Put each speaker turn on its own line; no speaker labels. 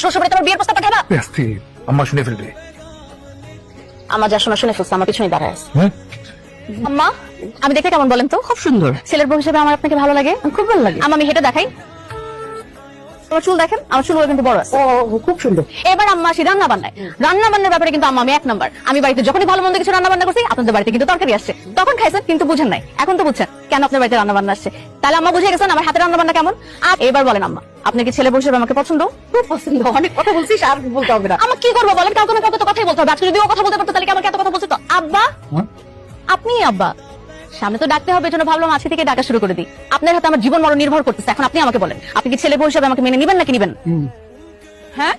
শ্বশুরবাড়ি তোমার বিয়ের প্রস্তাব পাঠাবা?
আম্মা শুনে ফেলবে।
আমার যা শোনা শুনে ফেলছে, আমার পিছনে দাঁড়ায় আছে।
হ্যাঁ?
আম্মা, আমি দেখতে কেমন বলেন তো?
খুব সুন্দর।
ছেলের বউ হিসেবে আমার আপনাকে ভালো লাগে?
খুব ভালো লাগে।
আমি হেঁটে দেখাই। আমার চুল দেখেন, আমার চুলগুলো কিন্তু বড় আছে।
ও খুব সুন্দর।
এবার আম্মা আসি রান্না বান্নায়। রান্না বান্নার ব্যাপারে কিন্তু আম্মা আমি এক নাম্বার। আমি বাড়িতে যখনই ভালো মন্দ কিছু রান্না বান্না করছি, আপনাদের বাড়িতে কিন্তু তরকারি আসছে। তখন খাইছেন কিন্তু বুঝেন নাই, এখন তো বুঝছেন কেন আপনার বাড়িতে রান্না বান্না আসছে। তাহলে আম্মা বুঝে গেছেন আমার হাতের রান্না বান্না কেমন। আর এবার বলেন আম্মা, আপনার কি ছেলে বউ হিসেবে আমাকে পছন্দ?
খুব পছন্দ। অনেক কথা বলছিস, আর বলতে হবে না।
আমার কি করবো বলেন, কাউকে না কাউকে তো কথাই বলতে হবে। আজকে যদি ও কথা বলতে পারতো তাহলে কি আমাকে এত কথা বলছে তো? আব্বা, আপনি আব্বা সামনে তো ডাকতে হবে, জন্য ভাবলাম আজকে থেকে ডাকা শুরু করে দিই। আপনার হাতে আমার জীবন মরণ নির্ভর করতেছে। এখন আপনি আমাকে বলেন, আপনি কি ছেলে বউ হিসেবে আমাকে মেনে নিবেন নাকি নিবেন? হ্যাঁ